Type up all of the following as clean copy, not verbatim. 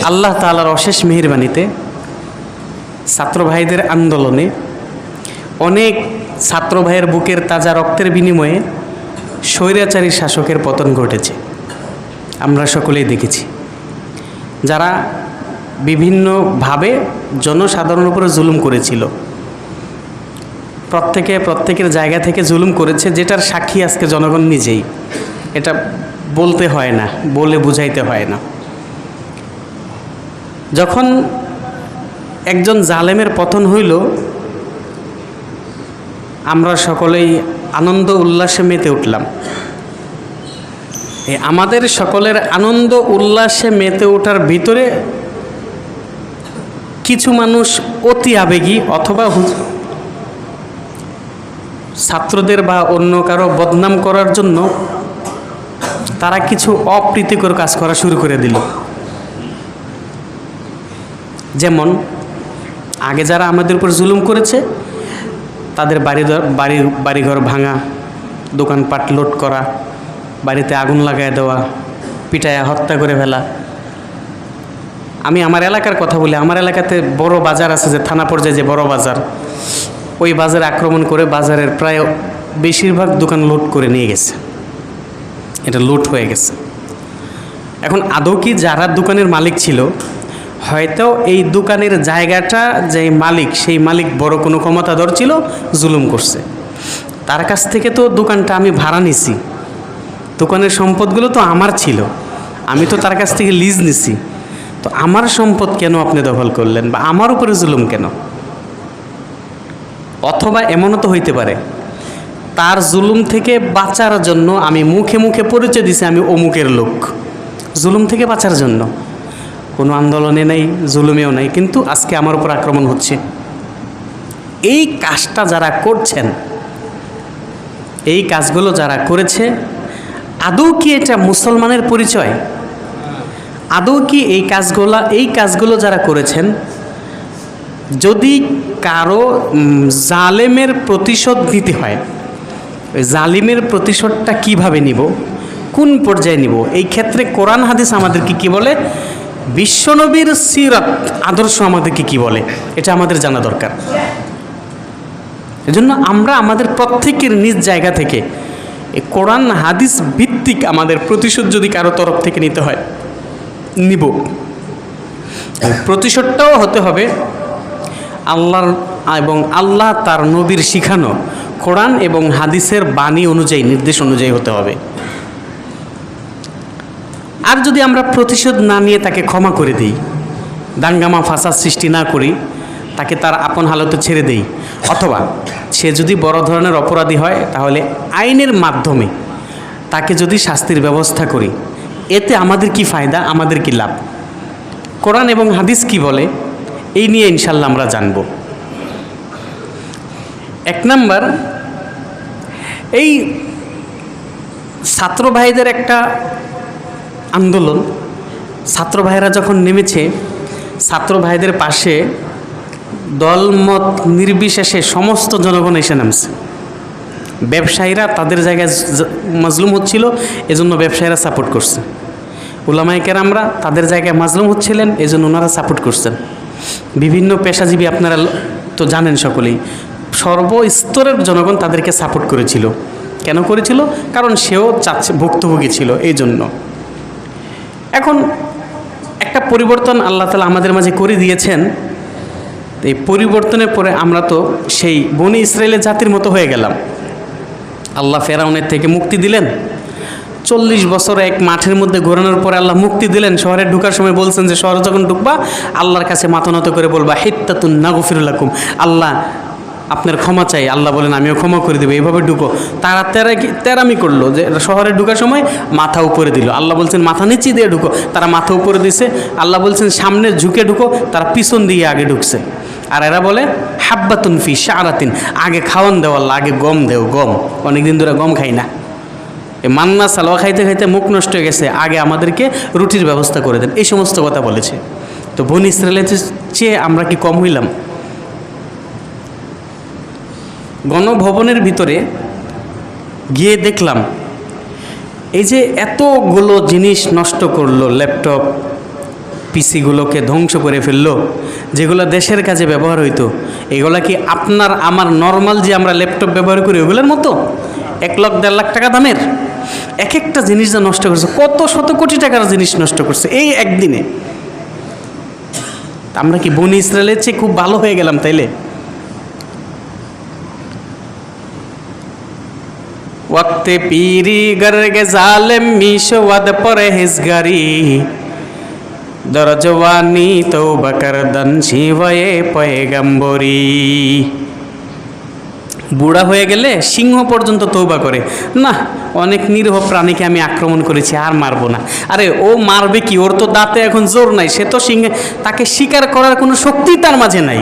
আল্লাহ তাআলার অশেষ মেহেরবানিতে ছাত্র ভাইদের আন্দোলনে অনেক ছাত্র ভাইয়ের বুকের তাজা রক্তের বিনিময়ে স্বৈরাচারী শাসকের পতন ঘটেছে। আমরা সকলেই দেখেছি, যারা বিভিন্নভাবে জনসাধারণের উপরে জুলুম করেছিল, প্রত্যেকের জায়গা থেকে জুলুম করেছে, যেটার সাক্ষী আজকে জনগণ নিজেই। এটা বলতে হয় না, বলে বুঝাইতে হয় না। যখন একজন জালেমের পতন হইল, আমরা সকলেই আনন্দ উল্লাসে মেতে উঠলাম। আমাদের সকলের আনন্দ উল্লাসে মেতে ওঠার ভিতরে কিছু মানুষ অতি আবেগী অথবা ছাত্রদের বা অন্য কারো বদনাম করার জন্য তারা কিছু অপ্রীতিকর কাজ করা শুরু করে দিল। যেমন আগে যারা আমাদের উপর জুলুম করেছে তাদের বাড়িঘর ভাঙা, দোকানপাট লুট করা, বাড়িতে আগুন লাগায় দেওয়া, পিটায়া হত্যা করে ফেলা। আমি আমার এলাকার কথা বলি, আমার এলাকাতে বড় বাজার আছে, যে থানা পর্যায়ে যে বড় বাজার, ওই বাজারে আক্রমণ করে বাজারের প্রায় বেশিরভাগ দোকান লুট করে নিয়ে গেছে। এটা লুট হয়ে গেছে। এখন আদৌ কি যারা দোকানের মালিক ছিল, হয়তো এই দোকানের জায়গাটা যে মালিক, সেই মালিক বড় কোনো ক্ষমতাধর ছিল, জুলুম করছে। তার কাছ থেকে তো দোকানটা আমি ভাড়া নিছি, দোকানের সম্পদগুলো তো আমার ছিল, আমি তো তার কাছ থেকে লিজ নিছি, তো আমার সম্পদ কেন আপনি দখল করলেন, বা আমার উপরে জুলুম কেন? অথবা এমনও তো হইতে পারে, তার জুলুম থেকে বাঁচার জন্য আমি মুখে মুখে পরিচয় দিছি আমি অমুকের লোক, জুলুম থেকে বাঁচার জন্য। কোনো আন্দোলনে নেই, জুলুমেও নেই, কিন্তু আজকে আমার উপর আক্রমণ হচ্ছে। এই কাজটা যারা করছেন, এই কাজগুলো যারা করেছে, আদৌ কি এটা মুসলমানের পরিচয়? আদৌ কি এই কাজগুলো যারা করেছেন, যদি কারো জালেমের প্রতিশোধ নিতে হয়, ওই জালিমের প্রতিশোধটা কিভাবে নিব, কোন পর্যায়ে নিব, এই ক্ষেত্রে কোরআন হাদিস আমাদেরকে কি বলে, বিশ্বনবীর সিরাত আদর্শ আমাদেরকে কি বলে, এটা আমাদের জানা দরকার। এজন্য আমরা আমাদের প্রত্যেকের নিজ জায়গা থেকে এই কোরআন হাদিস ভিত্তিক আমাদের প্রতিশোধ যদি কারো তরফ থেকে নিতে হয়, নিব। প্রতিশোধটাও হতে হবে আল্লাহর এবং আল্লাহ তার নবীর শিখানো কোরআন এবং হাদিসের বাণী অনুযায়ী, নির্দেশ অনুযায়ী হতে হবে। আর যদি আমরা প্রতিশোধ না নিয়ে তাকে ক্ষমা করে দিই, দাঙ্গামা ফাসাদ সৃষ্টি না করি, তাকে তার আপন হালতে ছেড়ে দেই, অথবা সে যদি বড় ধরনের অপরাধী হয় তাহলে আইনের মাধ্যমে তাকে যদি শাস্তির ব্যবস্থা করি, এতে আমাদের কি ফায়দা, আমাদের কি লাভ, কোরআন এবং হাদিস কি বলে, এই নিয়ে ইনশাল্লাহ আমরা জানব। এক নাম্বার, এই ছাত্র ভাইদের একটা আন্দোলন, ছাত্র ভাইরা যখন নেমেছে, ছাত্র ভাইদের পাশে দলমত নির্বিশেষে সমস্ত জনগণ এসে নামছে। ব্যবসায়ীরা তাদের জায়গায় মাজলুম হচ্ছিল, এজন্য ব্যবসায়ীরা সাপোর্ট করছে। উলামায়ে কেরামরা তাদের জায়গায় মাজলুম হচ্ছিলেন, এজন্য ওনারা সাপোর্ট করছেন। বিভিন্ন পেশাজীবী আপনারা তো জানেন সকলেই, সর্বস্তরের জনগণ তাদেরকে সাপোর্ট করেছিল। কেন করেছিল? কারণ সেও ভুক্তভোগী ছিল, এই জন্য। এখন একটা পরিবর্তন আল্লাহ তাআলা আমাদের মাঝে করে দিয়েছেন। এই পরিবর্তনের পরে আমরা তো সেই বনি ইসরায়েলের জাতির মতো হয়ে গেলাম। আল্লাহ ফেরাউনের থেকে মুক্তি দিলেন, 40 বছর এক মাঠের মধ্যে ঘোরানোর পরে আল্লাহ মুক্তি দিলেন। শহরে ঢুকার সময় বলছেন যে শহরে যখন ঢুকবা আল্লাহর কাছে মাথা নত করে বলবা হিত্তাতুন নাগফির লাকুম, আল্লাহ আপনার ক্ষমা চাই। আল্লাহ বলেন আমিও ক্ষমা করে দেবো, এইভাবে ঢুকো। তারা তেরামি করলো, যে শহরে ঢুকার সময় মাথা উপরে দিল। আল্লাহ বলছেন মাথা নিচে দিয়ে ঢুকো, তারা মাথা উপরে দিছে। আল্লাহ বলছেন সামনে ঝুঁকে ঢুকো, তারা পিছন দিয়ে আগে ঢুকছে। আর এরা বলে হাব্বাতুন ফি শারাতিন, আগে খাওয়ান দেও আল্লাহ, আগে গম দেও, গম। অনেকদিন ধরে গম খাই না, মান্না সালোয়া খাইতে খাইতে মুখ নষ্ট হয়ে গেছে, আগে আমাদেরকে রুটির ব্যবস্থা করে দেন, এই সমস্ত কথা বলেছে। তো বনি ইসরায়েলের চেয়ে আমরা কি কম হইলাম? গণভবনের ভিতরে গিয়ে দেখলাম এই যে এতগুলো জিনিস নষ্ট করলো, ল্যাপটপ, পিসিগুলোকে ধ্বংস করে ফেললো, যেগুলো দেশের কাজে ব্যবহার হইতো। এগুলা কি আপনার আমার নর্মাল যে আমরা ল্যাপটপ ব্যবহার করি ওগুলোর মতো 1 লাখ 1.5 লাখ টাকা দামের? এক একটা জিনিস যা নষ্ট করছে, কত শত কোটি টাকার জিনিস নষ্ট করছে এই একদিনে। আমরা কি বনি ইসরায়েলের চেয়ে খুব ভালো হয়ে গেলাম তাইলে? ওয়াক্তে পীরি গরগে জালেম মিশওয়াদ পরহেজগারি দরজওয়ানি তওবা করদন শিবয়ে পয়গম্বরি। বুড়া হয়ে গেলে সিংহ পর্যন্ত তওবা করে, না অনেক নিরীহ প্রাণীকে আমি আক্রমণ করেছি, আর মারবো না। আরে ও মারবে কি, ওর তো দাঁতে এখন জোর নাই, সে তো সিংহে, তাকে শিকার করার কোনো শক্তি তার মাঝে নাই।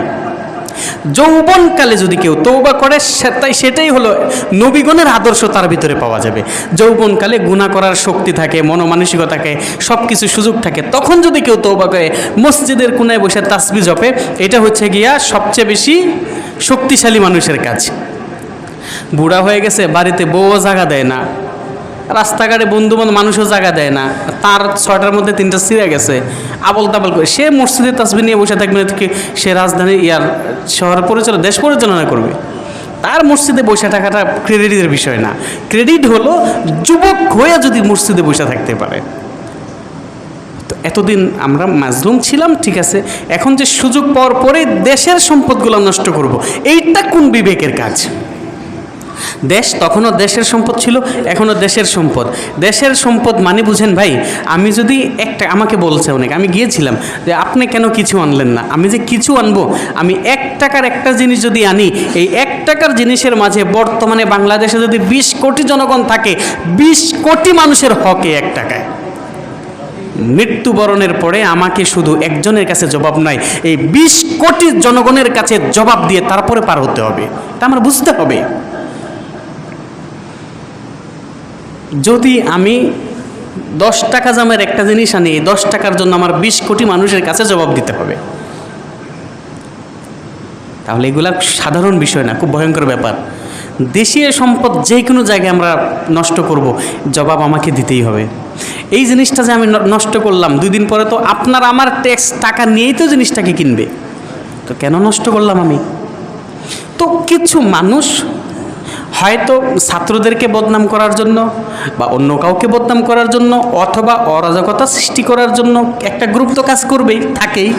যৌবনকালে যদি কেউ তওবা করে সেটাই হলো নবীগণের আদর্শ, তার ভিতরে পাওয়া যাবে। যৌবনকালে গুনাহ করার শক্তি থাকে, মনোমানসিকতা থাকে, সব কিছু সুযোগ থাকে। তখন যদি কেউ তওবা করে মসজিদের কোনায় বসে তাসবিহ জপে, এটা হচ্ছে গিয়া সবচেয়ে বেশি শক্তিশালী মানুষের কাজ। বুড়া হয়ে গেছে, বাড়িতে বউও জায়গা দেয় না, রাস্তাঘাটে বন্ধুবান্ধব মানুষও জায়গা দেয় না, তার 6টার মধ্যে 3টা ছিঁড়ে গেছে, আবল তাবল করে সে মসজিদে তাসবিহ নিয়ে বসে থাকবে, সে রাজধানী শহর পরিচালনা, দেশ পরিচালনা করবে। তার মসজিদে বসে থাকাটা ক্রেডিটের বিষয় না। ক্রেডিট হলো যুবক হয়ে যদি মসজিদে বসে থাকতে পারে। তো এতদিন আমরা মাজলুম ছিলাম, ঠিক আছে, এখন যে সুযোগ পাওয়ার পরে দেশের সম্পদগুলো নষ্ট করব, এইটা কোন বিবেকের কাজ? দেশ তখনও দেশের সম্পদ ছিল, এখনও দেশের সম্পদ। দেশের সম্পদ মানে বুঝেন ভাই, আমি যদি একটা, আমাকে বলছে অনেক, আমি গিয়েছিলাম যে আপনি কেন কিছু আনলেন না, আমি যে কিছু আনবো, আমি 1 টাকার একটা জিনিস যদি আনি, এই 1 টাকার জিনিসের মাঝে বর্তমানে বাংলাদেশে যদি 20 কোটি জনগণ থাকে, 20 কোটি মানুষের হকে 1 টাকায়। মৃত্যুবরণের পরে আমাকে শুধু একজনের কাছে জবাব নাই, এই 20 কোটি জনগণের কাছে জবাব দিয়ে তারপরে পার হতে হবে। এটা আমরা বুঝতে হবে। যদি আমি 10 টাকা দামের একটা জিনিস আনি, 10 টাকার জন্য আমার 20 কোটি মানুষের কাছে জবাব দিতে হবে, তাহলে এগুলা সাধারণ বিষয় না, খুব ভয়ঙ্কর ব্যাপার। দেশীয় সম্পদ যে কোনো জায়গায় আমরা নষ্ট করব, জবাব আমাকে দিতেই হবে। এই জিনিসটা যে আমি নষ্ট করলাম, 2 দিন পরে তো আপনার আমার ট্যাক্স টাকা নিয়েই তো জিনিসটাকে কিনবে, তো কেন নষ্ট করলাম আমি? তো কিছু মানুষ হয়তো ছাত্রদেরকে বদনাম করার জন্য বা অন্য কাউকে বদনাম করার জন্য অথবা অরাজকতা সৃষ্টি করার জন্য একটা গ্রুপ তো কাজ করবেই, থাকেই,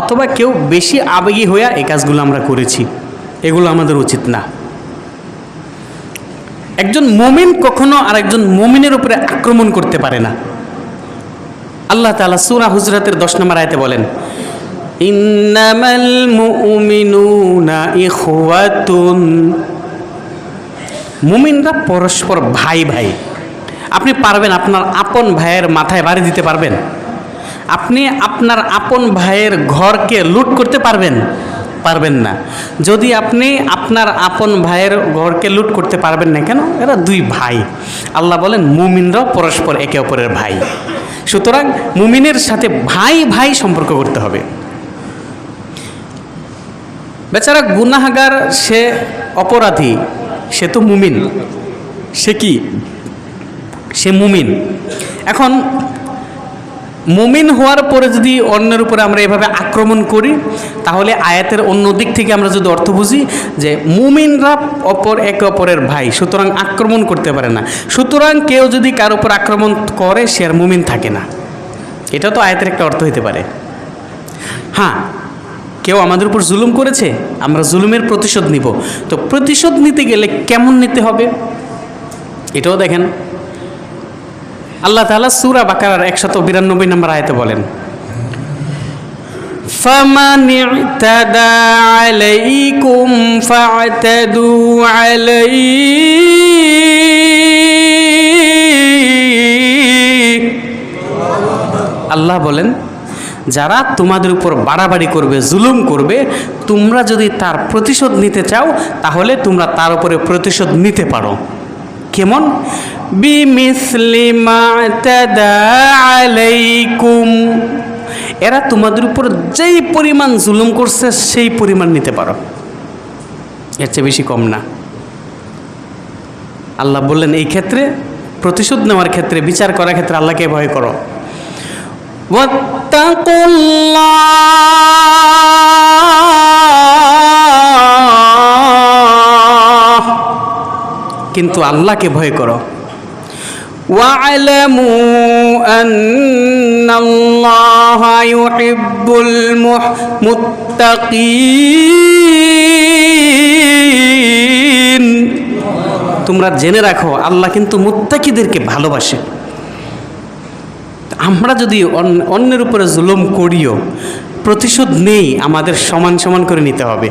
অথবা কেউ বেশি আবেগী হইয়া এই কাজগুলো আমরা করেছি। এগুলো আমাদের উচিত না। একজন মুমিন কখনো আরেকজন মুমিনের উপরে আক্রমণ করতে পারে না। আল্লাহ তাআলা সূরা হুজরাতের 10 নম্বর আয়াতে বলেন, ইন্নামাল মুমিনুনা ইখওয়াতুন, মুমিনরা পরস্পর ভাই ভাই। আপনি পারবেন আপনার আপন ভাইয়ের মাথায় বাড়ি দিতে পারবেন? আপনি আপনার আপন ভাইয়ের ঘরকে লুট করতে পারবেন? পারবেন না। যদি আপনি আপনার আপন ভাইয়ের ঘরকে লুট করতে পারবেন না কেন? এরা 2 ভাই। আল্লাহ বলেন মুমিনরাও পরস্পর একে অপরের ভাই। সুতরাং মুমিনের সাথে ভাই ভাই সম্পর্ক করতে হবে। বেচারা গুনাহগার, সে অপরাধী, সে তো মুমিন, সে কি? সে মুমিন। এখন মুমিন হওয়ার পরে যদি অন্যের উপরে আমরা এভাবে আক্রমণ করি, তাহলে আয়াতের অন্য দিক থেকে আমরা যদি অর্থ বুঝি যে মুমিনরা একে অপরের ভাই, সুতরাং আক্রমণ করতে পারে না। সুতরাং কেউ যদি কার উপর আক্রমণ করে, সে আর মুমিন থাকে না। এটা তো আয়াতের একটা অর্থ হতে পারে। হ্যাঁ, কেউ আমাদের উপর জুলুম করেছে, আমরা জুলুমের প্রতিশোধ নিব। তো প্রতিশোধ নিতে গেলে কেমন নিতে হবে এটাও দেখেন। আল্লাহ তাআলা সূরা বাকারার 192 নম্বর আয়াতে বলেন, ফামান ইতাদা আলাইকুম ফা'তাদু আলাইহি। আল্লাহ বলেন, যারা তোমাদের উপর বাড়াবাড়ি করবে, জুলুম করবে, তোমরা যদি তার প্রতিশোধ নিতে চাও, তাহলে তোমরা তার উপরে প্রতিশোধ নিতে পারো। কেমন? বিমিসলি মা তাদা আলাইকুম, এরা তোমাদের উপর যেই পরিমাণ জুলুম করছে সেই পরিমাণ নিতে পারো, এর চেয়ে বেশি কম না। আল্লাহ বললেন এই ক্ষেত্রে, প্রতিশোধ নেওয়ার ক্ষেত্রে, বিচার করার ক্ষেত্রে আল্লাহকে ভয় করো। ওয়াত্তাকুল্লাহ, কিন্তু আল্লাহকে ভয় করো। ওয়া'লামু আন্নাল্লাহা ইউহিব্বুল মুত্তাকিন, তোমরা জেনে রাখো আল্লাহ কিন্তু মুত্তাকিদেরকে ভালোবাসে। আমরা যদি অন্যের উপরে জুলুম করিও, প্রতিশোধ নেই, আমাদের সমান সমান করে নিতে হবে।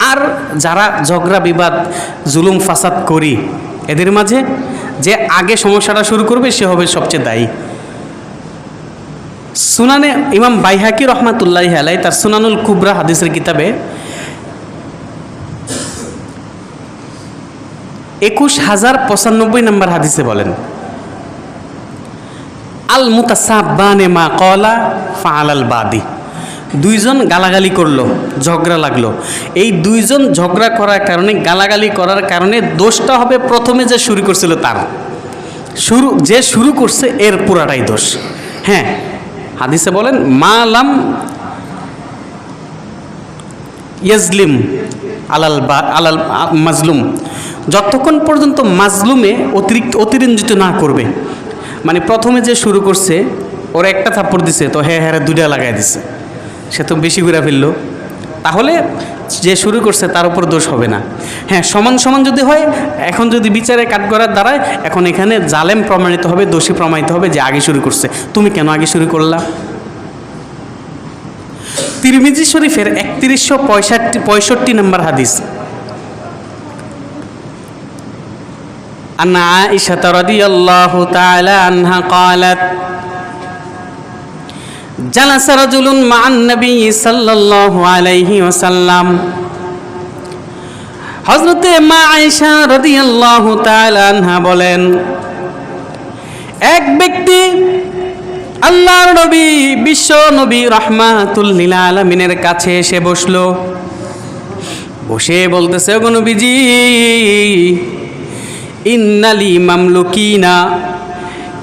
আর যারা ঝগড়া বিবাদ জুলুম ফাসাদ করি, এদের মাঝে যে আগে সমস্যাটা শুরু করবে সে হবে সবচেয়ে দায়ী। সুনানে ইমাম বাইহাকি রহমাতুল্লাহি আলাইহি তার সুনানুল কুবরা হাদিসের কিতাবে 21095 নম্বর হাদিসে বলেন, আল মুতাসাব্বানে মা ক্বালা ফাআলাল বাদি, দুইজন গালাগালি করলো, ঝগড়া লাগলো। এই দুইজন ঝগড়া করার কারণে, গালাগালি করার কারণে দোষটা হবে প্রথমে যে শুরু করছিল তার, যে শুরু করছে এর পুরাটাই দোষ। হ্যাঁ, হাদিসে বলেন মালাম ইয়াজলিম আলাল মাজলুম, যতক্ষণ পর্যন্ত মাজলুমে অতিরঞ্জিত না করবে। মানে প্রথমে যে শুরু করছে ওরা একটা থাপ্পড় দিছে, তো হ্যাঁ দুইটা লাগাই দিছে, সে তো বেশি করে ফেললো, তাহলে যে শুরু করছে তার উপর দোষ হবে না। হ্যাঁ, সমান সমান যদি হয়, এখন যদি বিচারে কাঠগড়ার দ্বারায়, এখন এখানে জালেম প্রমাণিত হবে, দোষী প্রমাণিত হবে যে আগে শুরু করছে, তুমি কেন আগে শুরু করলা। তিরমিজি শরীফের 3165 নম্বর হাদিস, আন্না আয়েশা রাদিয়াল্লাহু তাআলা আনহা ক্বালাত জালাসা রাজুলুন মা'আন নবী সাল্লাল্লাহু আলাইহি ওয়াসাল্লাম, হযরতে মা আয়েশা রাদিয়াল্লাহু তাআলা আনহা বলেন, এক ব্যক্তি আল্লাহর নবী, বিশ্ব নবী রাহমাতুল লিল আলামিনের কাছে এসে বসলো। বসে বলতেছে, ওগো নবীজি, ইন্নালি মামলুকিনা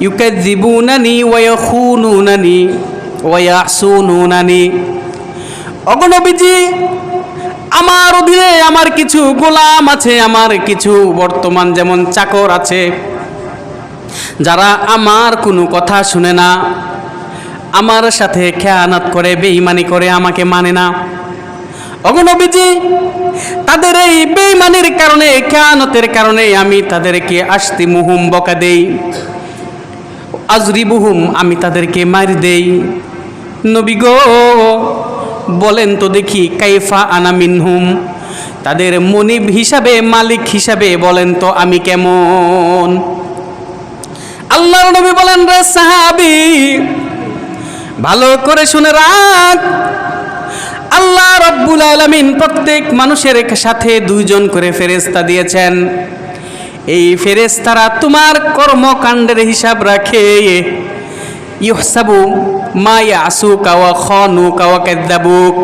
ইউকাযযিবুনানি ওয়া ইয়াখুনুনানি ওয়া ইয়াহসুনুনানি, ওগো নবীজি, আমার অধীনে আমার কিছু গোলাম আছে, আমার কিছু বর্তমান যেমন চাকর আছে, যারা আমার কোনো কথা শুনে না, আমার সাথে খেয়ানত করে, বেঈমানি করে, আমাকে মানে না। ওগো নবীজি, তাদের এই বেঈমানির কারণে, খেয়ানতের কারণে আমি তাদেরকে আশতিমুহুম, বকা দেই, আজরিবুহুম, আমি তাদেরকে মার দেই। নবী গো, বলেন তো দেখি, কাইফা আনা মিনহুম, তাদের মনিব হিসাবে, মালিক হিসাবে বলেন তো আমি কেমন। আল্লাহর নবী বলেন, রে সাহাবী, ভালো করে শুনে রাখ, আল্লাহ রাব্বুল আলামিন প্রত্যেক মানুষের সাথে দুইজন করে ফেরেশতা দিয়েছেন। এই ফেরেশতারা তোমার কর্মকাণ্ডের হিসাব রাখে। ইহসাবু মা ইয়াসুকা ওয়া খানুকা ওয়া কাযাবুক,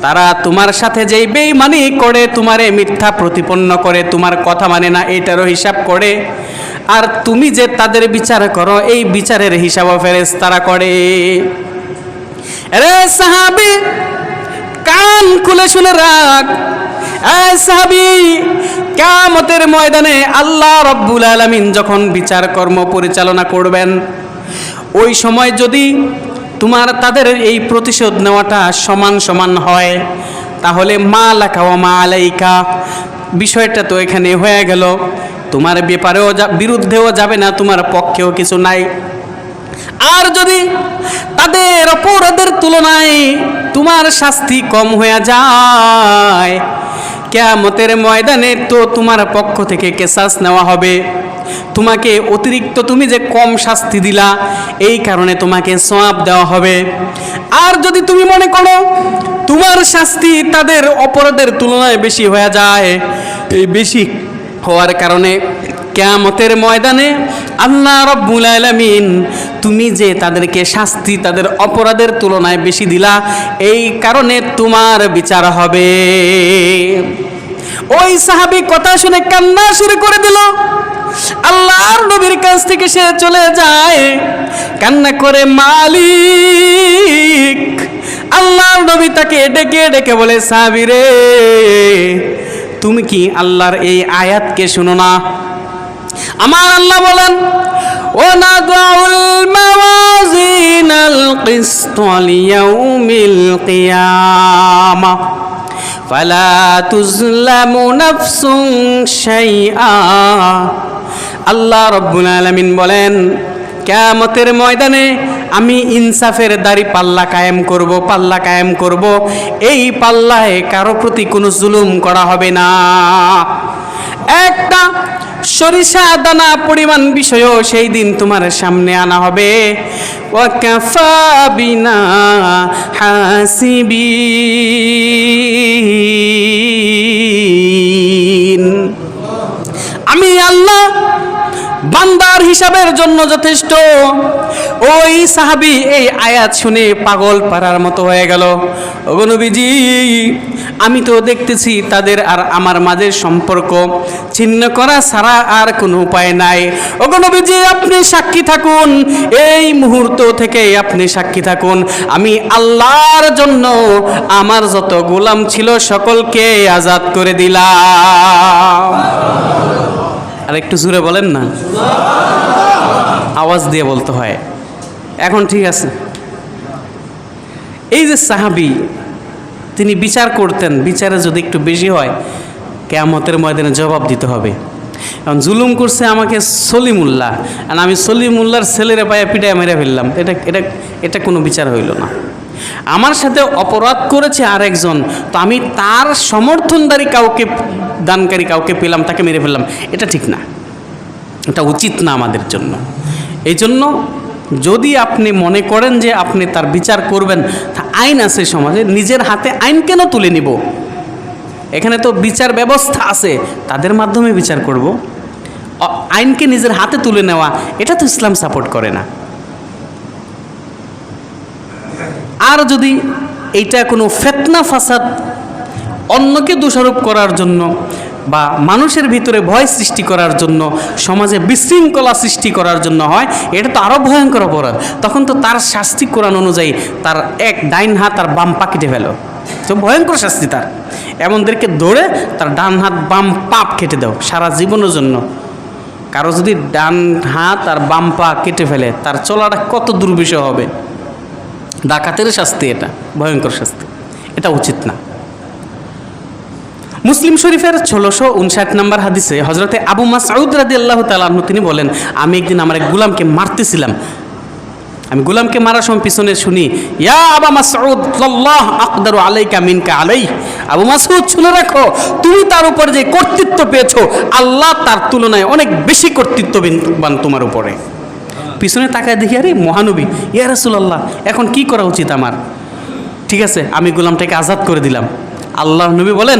তারা তোমার সাথে যেই বেঈমানি করে, তোমারে মিথ্যা প্রতিপন্ন করে, তোমার কথা মানে না, এটারও হিসাব করে। আর তুমি যে তাদের বিচার করো, এই বিচারের হিসাবও ফেরেশতারা করে। রে সাহাবী, কান খুলে শুনে রাখ, এই সাহাবী, কিয়ামতের ময়দানে আল্লাহ রাব্বুল আলামিন যখন বিচার কর্ম পরিচালনা করবেন, ওই সময় যদি তোমার তাদের এই প্রতিশোধ নেওয়াটা সমান সমান হয়, তাহলে মা লাকা ওয়া মা আলাইকা, বিষয়টা তো এখানে হয়ে গেল, তোমার ব্যাপারেও বিরুদ্ধেও যাবে না, তোমার পক্ষেও কিছু নাই। আর যদি তাদের অপরাধের তুলনায় তোমার শাস্তি কম হয়ে যায়, কিয়ামতের ময়দানে তো তোমার পক্ষ থেকে কেসাস নেওয়া হবে, তোমাকে অতিরিক্ত, তুমি যে কম শাস্তি দিলা এই কারণে তোমাকে সওয়াব দেওয়া হবে। আর যদি তুমি মনে করো তোমার শাস্তি তাদের অপরাধের তুলনায় বেশি হয়ে যায়, এই বেশি হওয়ার কারণে কিয়ামতের ময়দানে আল্লাহ রাব্বুল আলামিন তুমি যে তাদেরকে শাস্তি তাদের অপরাধের তুলনায় বেশি দিলা, এই কারণে তোমার বিচার হবে। ওই সাহাবী কথা শুনে কান্না শুরু করে দিল। আল্লাহর নবীর কাছ থেকে সে চলে যায়, কান্না করে মালিক। আল্লাহর নবী তাকে ডেকে ডেকে বলে, সাহাবী রে, তুমি কি আল্লাহর এই আয়াতকে শুনো না? আমার আল্লাহ বলেন, ওয়ানাদাউল মাওয়াজিনাল কিসত লিয়াউমিল কিয়ামা ফালা তুজলামু নাফসুন শাইআ। আল্লাহ রাব্বুল আলামিন বলেন, কিয়ামতের ময়দানে আমি ইনসাফের দাড়ি পাল্লা কায়েম করব। এই পাল্লায় কারো প্রতি কোনো জুলুম করা হবে না। একটা সরিষা দানা পরিমাণ বিষয়ও সেই দিন তোমার সামনে আনা হবে। ওয়াকাফা বিনা হাসিবিন। আমি আল্লাহ বান্দার হিসাবের জন্য যথেষ্ট। ওই সাহাবী এই আয়াত শুনে পাগল পারার মতো হয়ে গেল। ওগো নবীজি, আমি তো দেখতেছি তাদের আর আমার মাঝের সম্পর্ক ছিন্ন করা ছাড়া আর কোনো উপায় নাই। ওগো নবীজি, আপনি সাক্ষী থাকুন, এই মুহূর্ত থেকে আপনি সাক্ষী থাকুন, আমি আল্লাহর জন্য আমার যত গোলাম ছিল সকলকে আজাদ করে দিলাম। আর একটু জোরে বলেন না, আওয়াজ দিয়ে বলতে হয়। এখন ঠিক আছে, এই যে সাহাবী, তিনি বিচার করতেন, বিচারে যদি একটু বেশি হয় কিয়ামতের ময়দানে জবাব দিতে হবে। এখন জুলুম করছে আমাকে সলিমুল্লাহ, আর আমি সলিমুল্লাহর ছেলেরে পায়ে পিটায় মেরে ফেললাম, এটা কোনো বিচার হইল না। আমার সাথে অপরাধ করেছে আরেকজন, তো আমি তার দানকারী কাউকে পেলাম, তাকে মেরে ফেললাম, এটা ঠিক না, এটা উচিত না আমাদের জন্য। এই জন্য যদি আপনি মনে করেন যে আপনি তার বিচার করবেন, আইন আছে সমাজে, নিজের হাতে আইন কেন তুলে নিব? এখানে তো বিচার ব্যবস্থা আছে, তাদের মাধ্যমে বিচার করব। আইনকে নিজের হাতে তুলে নেওয়া, এটা তো ইসলাম সাপোর্ট করে না। আর যদি এইটা কোনো ফিতনা ফাসাদ, অন্যকে দোষারোপ করার জন্য বা মানুষের ভিতরে ভয় সৃষ্টি করার জন্য, সমাজে বিশৃঙ্খলা সৃষ্টি করার জন্য হয়, এটা তো আরও ভয়ঙ্কর অপরাধ। তখন তো তার শাস্তি কোরআন অনুযায়ী তার এক ডাইন হাত আর বাম পা কেটে ফেলো, তো ভয়ঙ্কর শাস্তি তার। এমনদেরকে ধরে তার ডান হাত বাম পা কেটে দাও সারা জীবনের জন্য। কারো যদি ডান হাত আর বাম পা কেটে ফেলে, তার চলাটা কত দুর্বিষহ হবে। ডাকাতের শাস্তি, এটা ভয়ঙ্কর শাস্তি, এটা উচিত না। মুসলিম শরীফের 1659 নম্বর হাদিসে হযরতে আবু মাসউদ রাদিয়াল্লাহু তাআলা আনহু তিনি বলেন, আমি একদিন আমার এক গোলামকে মারতেছিলাম। আমি গোলামকে মারার সময় পিছনে শুনি, ইয়া আবু মাসউদ আল্লাহ আকদারু আলাইকা মিনকা আলাই। আবু মাসউদ, শুনে রাখো, তুমি তার উপর যে কর্তৃত্ব পেয়েছো, আল্লাহ তার তুলনায় অনেক বেশি কর্তৃত্ববান তোমার উপরে। পিছনে তাকায় দেখি, আরে মহানবী, ইয়া রাসূলুল্লাহ, এখন কি করা উচিত আমার? ঠিক আছে, আমি গোলামটাকে আজাদ করে দিলাম। আল্লাহ নবী বলেন,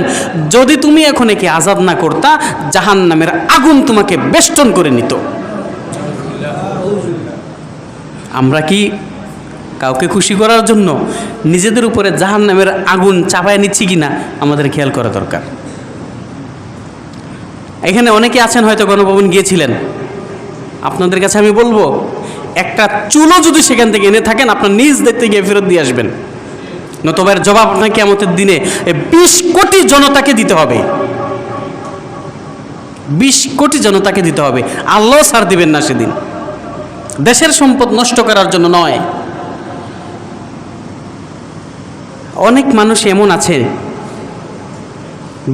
যদি তুমি এখন একে আজাদ না করতা, জাহান্নামের আগুন তোমাকে বেষ্টন করে নিত। আমরা কি কাউকে খুশি করার জন্য নিজেদের উপরে জাহান্নামের আগুন চাপায় নিচ্ছি কিনা আমাদের খেয়াল করা দরকার। এখানে অনেকে আছেন হয়তো গণভবন গিয়েছিলেন, আপনাদের কাছে আমি বলবো, একটা চুলো যদি সেখান থেকে এনে থাকেন, আপনার নিজ দেখতে গিয়ে ফেরত দিয়ে আসবেন, নতুবা এর জবাব আপনাকে কিয়ামতের দিনে 20 কোটি জনতাকে দিতে হবে। 20 কোটি জনতাকে দিতে হবে, আল্লাহ ছাড় দিবেন না সেদিন। দেশের সম্পদ নষ্ট করার জন্য নয়। অনেক মানুষ এমন আছে,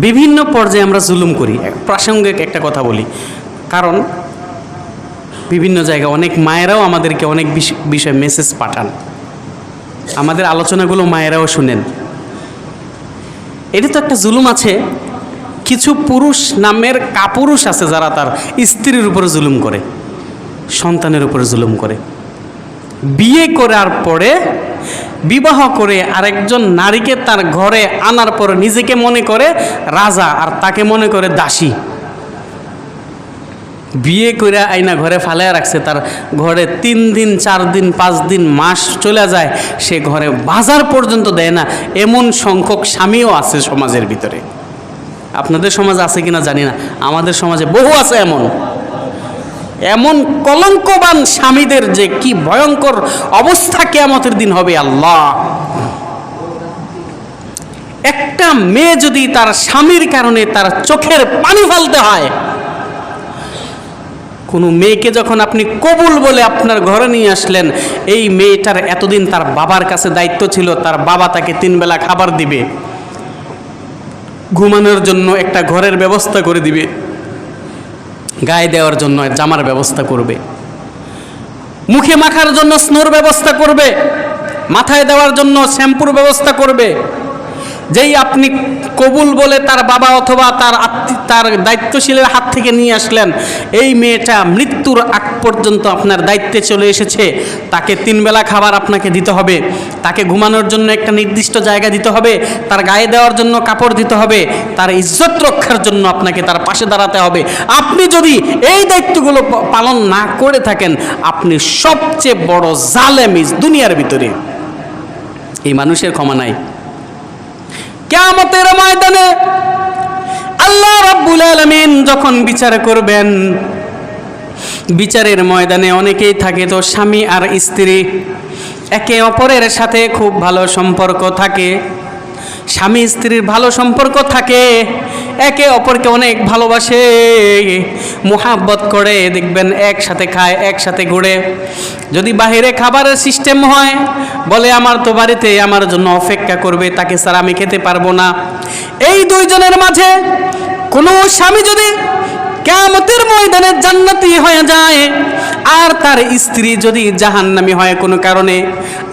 বিভিন্ন পর্যায়ে আমরা জুলুম করি। প্রাসঙ্গিক একটা কথা বলি, কারণ বিভিন্ন জায়গায় অনেক মায়েরাও আমাদেরকে অনেক বিষয়ে মেসেজ পাঠান, আমাদের আলোচনাগুলো মায়েরাও শুনেন। এটা তো একটা জুলুম আছে। কিছু পুরুষ নামের কাপুরুষ আছে যারা তার স্ত্রীর উপরে জুলুম করে, সন্তানের উপরে জুলুম করে। বিয়ে করার পরে, বিবাহ করে আরেকজন নারীকে তার ঘরে আনার পর নিজেকে মনে করে রাজা আর তাকে মনে করে দাসী। বিয়ে করে আইনা ঘরে ফালাইয়া রাখছে, তার ঘরে 3 দিন 4 দিন 5 দিন মাস চলে যায়, সে ঘরে বাজার পর্যন্ত দেয় না। এমন সংখ্যক স্বামীও আছে সমাজের ভিতরে। আপনাদের সমাজে আছে কিনা জানি না, আমাদের সমাজে বহু আছে এমন। এমন কলঙ্কবান স্বামীদের যে কি ভয়ঙ্কর অবস্থা কিয়ামতের দিন হবে আল্লাহ। একটা মেয়ে যদি তার স্বামীর কারণে তার চোখের পানি ফেলতে হয়, কোনো মেয়েকে যখন আপনি কবুল বলে আপনার ঘরে নিয়ে আসলেন, এই মেয়েটার এতদিন তার বাবার কাছে দায়িত্ব ছিল, তার বাবা তাকে 3 বেলা খাবার দিবে, ঘুমানোর জন্য একটা ঘরের ব্যবস্থা করে দিবে, গায়ে দেওয়ার জন্য জামার ব্যবস্থা করবে, মুখে মাখার জন্য স্নোর ব্যবস্থা করবে, মাথায় দেওয়ার জন্য শ্যাম্পুর ব্যবস্থা করবে। যেই আপনি কবুল বলে তার বাবা অথবা তার দায়িত্বশীলের হাত থেকে নিয়ে আসলেন, এই মেয়েটা মৃত্যুর আগ পর্যন্ত আপনার দায়িত্বে চলে এসেছে, তাকে 3 বেলা খাবার আপনাকে দিতে হবে, তাকে ঘুমানোর জন্য একটা নির্দিষ্ট জায়গা দিতে হবে, তার গায়ে দেওয়ার জন্য কাপড় দিতে হবে, তার ইজ্জত রক্ষার জন্য আপনাকে তার পাশে দাঁড়াতে হবে। আপনি যদি এই দায়িত্বগুলো পালন না করে থাকেন, আপনি সবচেয়ে বড় জালেম দুনিয়ার ভিতরে। এই মানুষের ক্ষমা নাই। কিয়ামতের ময়দানে আল্লাহ রাব্বুল আলামিন যখন বিচার করবেন, বিচারের ময়দানে অনেকেই থাকে তো স্বামী আর স্ত্রী একে অপরের সাথে খুব ভালো সম্পর্ক থাকে, স্বামী স্ত্রীর ভালো সম্পর্ক থাকে, একে অপরকে অনেক ভালোবাসে, মুহাব্বত করে, দেখবেন একসাথে খায়, একসাথে ঘুরে। যদি বাহিরে খাবারের সিস্টেম হয়, বলে আমার তো বাড়িতে আমার জন্য অপেক্ষা করবে, তাকে স্যার আমি খেতে পারবো না। এই 2 জনের মাঝে কোনো স্বামী যদি কিয়ামতের ময়দানে জান্নাতি হয়ে যায়, আর তার স্ত্রী যদি জাহান্নামী হয় কোনো কারণে,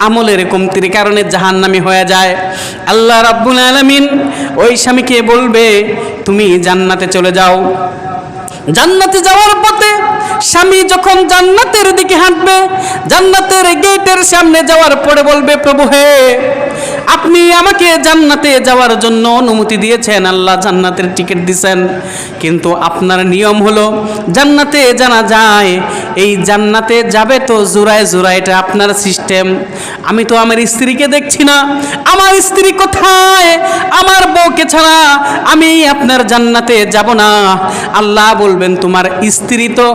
আমলের কমতির কারণে জাহান্নামী হয়ে যায়, আল্লাহ রাব্বুল আলামিন ওই স্বামীকে বলবে তুমি জান্নাতে চলে যাও। জান্নাতে যাওয়ার পথে স্বামী যখন জান্নাতের দিকে হাঁটবে, জান্নাতের গেটের সামনে যাওয়ার পরে বলবে, প্রভু হে, আপনি আমাকে জান্নাতে যাওয়ার জন্য অনুমতি দিয়েছেন, আল্লাহ জান্নাতের টিকিট দিয়েছেন, কিন্তু আপনার নিয়ম হলো জান্নাতে জানা যায়, এই জান্নাতে যাবে তো জোড়ায় জোড়ায়, এটা আপনার সিস্টেম। আমি তো আমার স্ত্রীকে দেখছি না, আমার স্ত্রী কোথায়? আমার বউকে ছাড়া আমি আপনার জান্নাতে যাব না। আল্লাহ বলবেন তোমার স্ত্রী তো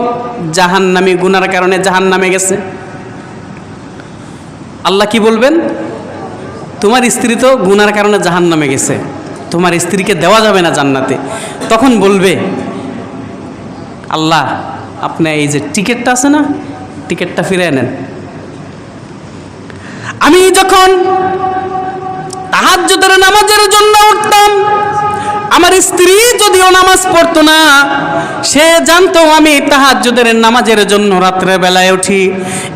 জাহান্নামী, গুনার কারণে জাহান্নামে গেছে। আল্লাহ কি বলবেন? তোমার স্ত্রী তো গুনার কারণে জাহান্নামে গেছে, তোমার স্ত্রীকে দেওয়া যাবে না জান্নাতে। তখন বলবে আল্লাহ আপনি এই যে টিকিটটা আছে না, টিকিটটা ফিরে নেন। আমি যখন তাহাজ্জুদের নামাজের জন্য উঠতাম, আমার স্ত্রী যদিও নামাজ পড়তো না, সে জানতো আমি তাহাজ্জুদের নামাজের জন্য রাত্রে বেলায় উঠি,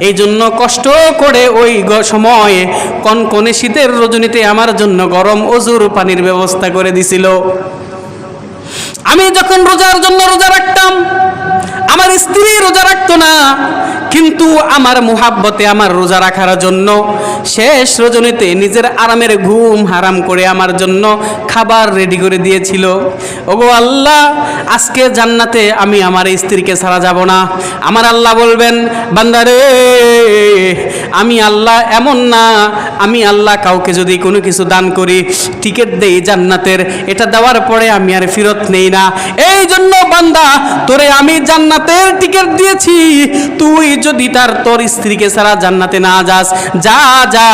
এই জন্য কষ্ট করে ওই সময় কনকনে শীতের রজনীতে আমার জন্য গরম অজুর পানির ব্যবস্থা করে দিছিল। আমি যখন রোজার জন্য রোজা রাখতাম, আমার স্ত্রী রোজা রাখতো না, কিন্তু আমার মুহাব্বতে আমার রোজা রাখার জন্য শেষ রজনীতে নিজের আরামের ঘুম হারাম করে আমার জন্য খাবার রেডি করে দিয়েছিল। ওগো আল্লাহ, আজকে জান্নাতে আমি আমার স্ত্রীকে ছাড়া যাব না। আমার আল্লাহ বলবেন, বান্দারে আমি আল্লাহ এমন না, আমি আল্লাহ কাউকে যদি কোনো কিছু দান করি, টিকিট দেই জান্নাতের, এটা দেওয়ার পরে আমি আর ফেরত নেই না। এই জন্য বান্দা, তোরে আমি জান্নাতের টিকিট দিয়েছি, তুই যদি তোর স্ত্রীকে ছাড়া জান্নাতে না যাস, যা যা,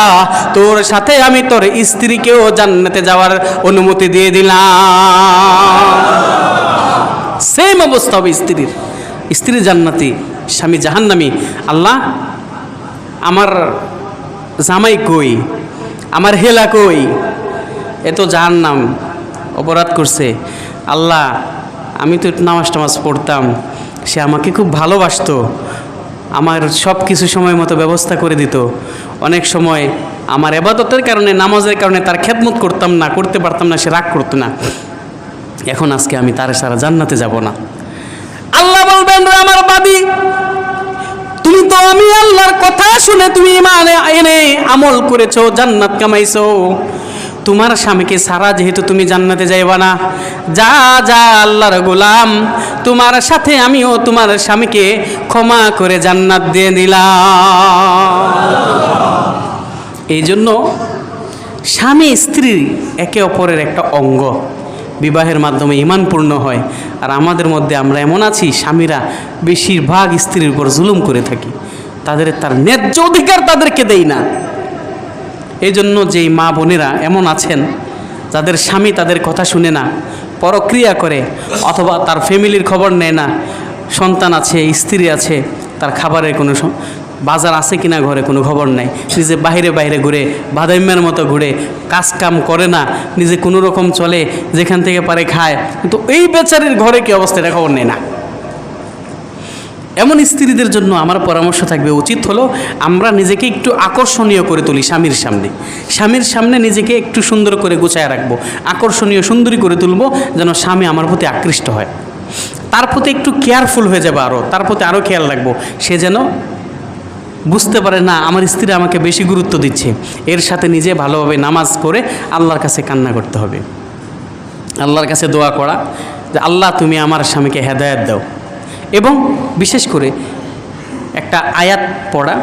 তোর সাথে আমি তোর স্ত্রীকেও জান্নাতে যাওয়ার অনুমতি দিয়ে দিলাম। সেম অবস্থা হবে স্ত্রীর, স্ত্রী জান্নাতি, স্বামী জাহান্নামী। আল্লাহ আমার জামাই কই, আমার হেলা কই, এ তো জাহান্নাম, অপরাধ করছে। আল্লাহ আমি তো নামাজ টামাজ পড়তাম, সে আমাকে খুব ভালোবাসতো, আমার সব কিছু সময় মতো ব্যবস্থা করে দিত, অনেক সময় আমার ইবাদতের কারণে, নামাজের কারণে তার খেদমত করতাম না, করতে পারতাম না, সে রাগ করতো না, এখন আজকে আমি তার সারা জান্নাতে যাব না। আল্লাহ বলবেন, রে আমার বাদী, তুমি তো আমি আল্লাহর কথা শুনে তুমি মানে এনে আমল করেছো, জান্নাত কামাইছো, তোমার স্বামীকে সারা যেহেতু তুমি জান্নাতে যাইবা না, যা যা আল্লাহর গোলাম, তোমার সাথে আমিও তোমার স্বামীকে ক্ষমা করে জান্নাত দিয়ে দিলাম। এই জন্য স্বামী স্ত্রী একে অপরের একটা অঙ্গ, বিবাহের মাধ্যমে ঈমান পূর্ণ হয়। আর আমাদের মধ্যে আমরা এমন আছি, স্বামীরা বেশিরভাগ স্ত্রীর উপর জুলুম করে থাকি, তার ন্যায্য অধিকার তাদেরকে দেই না। এই জন্য যেই মা বোনেরা এমন আছেন যাদের স্বামী তাদের কথা শুনে না, পরক্রিয়া করে, অথবা তার ফ্যামিলির খবর নেয় না, সন্তান আছে, স্ত্রী আছে, তার খাবারের কোনো বাজার আছে কিনা ঘরে কোনো খবর নাই, নিজে বাইরে বাইরে ঘুরে বাদাইম্যার মতো ঘুরে, কাজ কাম করে না, নিজে কোনো রকম চলে, যেখান থেকে পারে খায়, কিন্তু এই বেচারির ঘরে কী অবস্থা এটা খবর নেয় না। এমন স্ত্রীদের জন্য আমার পরামর্শ থাকবে, উচিত হলো আমরা নিজেকে একটু আকর্ষণীয় করে তুলি স্বামীর সামনে নিজেকে একটু সুন্দর করে গুছায় রাখবো, আকর্ষণীয় সুন্দরী করে তুলবো, যেন স্বামী আমার প্রতি আকৃষ্ট হয়, তার প্রতি একটু কেয়ারফুল হয়ে যাবে, তার প্রতি আরও খেয়াল রাখবো, সে যেন বুঝতে পারে না আমার স্ত্রী আমাকে বেশি গুরুত্ব দিচ্ছে। এর সাথে নিজে ভালোভাবে নামাজ পড়ে আল্লাহর কাছে কান্না করতে হবে, আল্লাহর কাছে দোয়া করা যে আল্লাহ তুমি আমার স্বামীকে হেদায়েত দাও, এবং বিশেষ করে একটা আয়াত পড়া,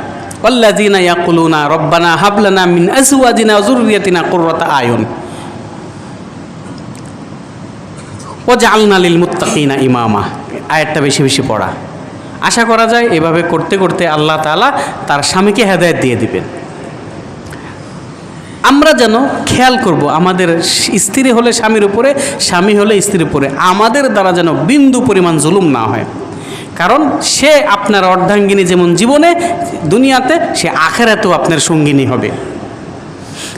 ওয়াল্লাযীনা ইয়াকুলুনা রব্বানা হাব লানা মিন আজওয়াজিনা ওয়া যুররিয়াতিনা কুররাতা আয়ুন ওয়াজআলনা লিল মুত্তাকিনা ইমামা। আয়াতটা বেশি বেশি পড়া। আশা করা যায় এভাবে করতে করতে আল্লাহ তাআলা তার স্বামীকে হেদায়েত দিয়ে দিবেন। আমরা যেন খেয়াল করব আমাদের স্ত্রী হলে স্বামীর উপরে, স্বামী হলে স্ত্রীর উপরে আমাদের দ্বারা যেন বিন্দু পরিমাণ জুলুম না হয়। কারণ সে আপনার অর্ধাঙ্গিনী যেমন জীবনে দুনিয়াতে, সে আখিরাতেও আপনার সঙ্গিনী হবে।